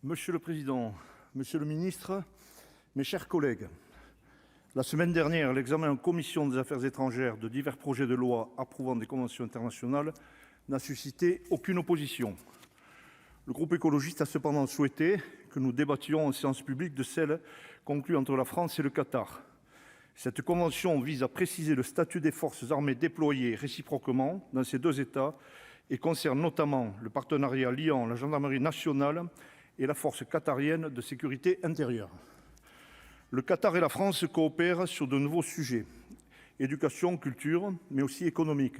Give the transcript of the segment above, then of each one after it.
Monsieur le président, monsieur le ministre, mes chers collègues, la semaine dernière, l'examen en commission des affaires étrangères de divers projets de loi approuvant des conventions internationales n'a suscité aucune opposition. Le groupe écologiste a cependant souhaité que nous débattions en séance publique de celle conclue entre la France et le Qatar. Cette convention vise à préciser le statut des forces armées déployées réciproquement dans ces deux États et concerne notamment le partenariat liant la gendarmerie nationale et la force qatarienne de sécurité intérieure. Le Qatar et la France coopèrent sur de nouveaux sujets, éducation, culture, mais aussi économique.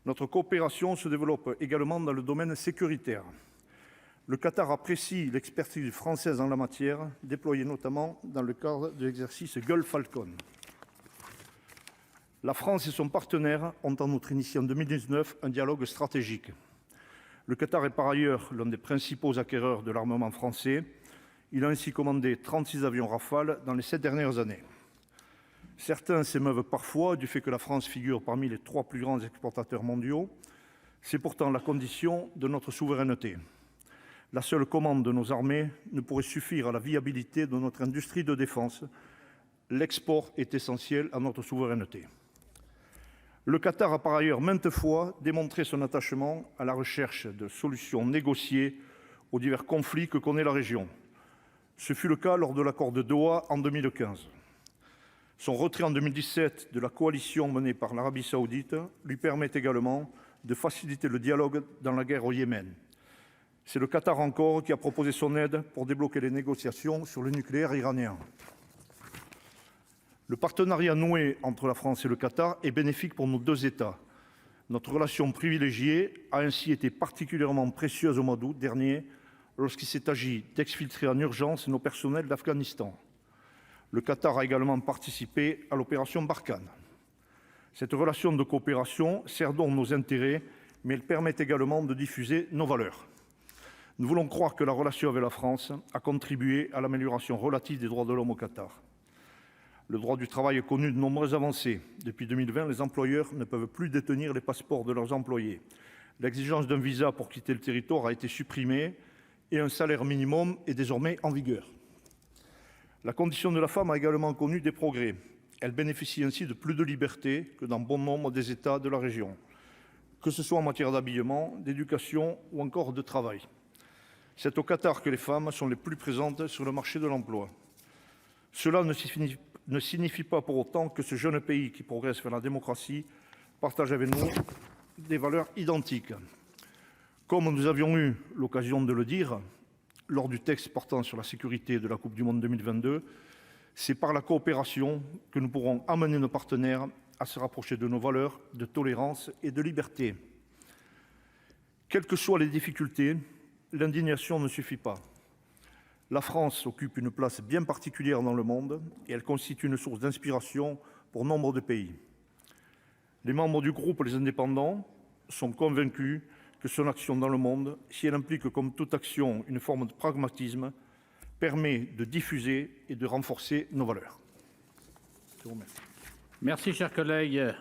Notre coopération se développe également dans le domaine sécuritaire. Le Qatar apprécie l'expertise française en la matière, déployée notamment dans le cadre de l'exercice Gulf Falcon. La France et son partenaire ont en outre initié en 2019 un dialogue stratégique. Le Qatar est par ailleurs l'un des principaux acquéreurs de l'armement français. Il a ainsi commandé 36 avions Rafale dans les 7 dernières années. Certains s'émeuvent parfois du fait que la France figure parmi les 3 plus grands exportateurs mondiaux. C'est pourtant la condition de notre souveraineté. La seule commande de nos armées ne pourrait suffire à la viabilité de notre industrie de défense. L'export est essentiel à notre souveraineté. Le Qatar a par ailleurs maintes fois démontré son attachement à la recherche de solutions négociées aux divers conflits que connaît la région. Ce fut le cas lors de l'accord de Doha en 2015. Son retrait en 2017 de la coalition menée par l'Arabie saoudite lui permet également de faciliter le dialogue dans la guerre au Yémen. C'est le Qatar encore qui a proposé son aide pour débloquer les négociations sur le nucléaire iranien. Le partenariat noué entre la France et le Qatar est bénéfique pour nos deux États. Notre relation privilégiée a ainsi été particulièrement précieuse au mois d'août dernier lorsqu'il s'est agi d'exfiltrer en urgence nos personnels d'Afghanistan. Le Qatar a également participé à l'opération Barkhane. Cette relation de coopération sert donc nos intérêts, mais elle permet également de diffuser nos valeurs. Nous voulons croire que la relation avec la France a contribué à l'amélioration relative des droits de l'homme au Qatar. Le droit du travail a connu de nombreuses avancées. Depuis 2020, les employeurs ne peuvent plus détenir les passeports de leurs employés. L'exigence d'un visa pour quitter le territoire a été supprimée et un salaire minimum est désormais en vigueur. La condition de la femme a également connu des progrès. Elle bénéficie ainsi de plus de liberté que dans bon nombre des États de la région, que ce soit en matière d'habillement, d'éducation ou encore de travail. C'est au Qatar que les femmes sont les plus présentes sur le marché de l'emploi. Cela ne signifie pas pour autant que ce jeune pays qui progresse vers la démocratie partage avec nous des valeurs identiques. Comme nous avions eu l'occasion de le dire lors du texte portant sur la sécurité de la Coupe du Monde 2022, c'est par la coopération que nous pourrons amener nos partenaires à se rapprocher de nos valeurs de tolérance et de liberté. Quelles que soient les difficultés, l'indignation ne suffit pas. La France occupe une place bien particulière dans le monde et elle constitue une source d'inspiration pour nombre de pays. Les membres du groupe Les Indépendants sont convaincus que son action dans le monde, si elle implique comme toute action une forme de pragmatisme, permet de diffuser et de renforcer nos valeurs. Je vous remercie. Merci, cher collègue.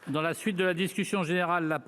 Dans la suite de la discussion générale, la parole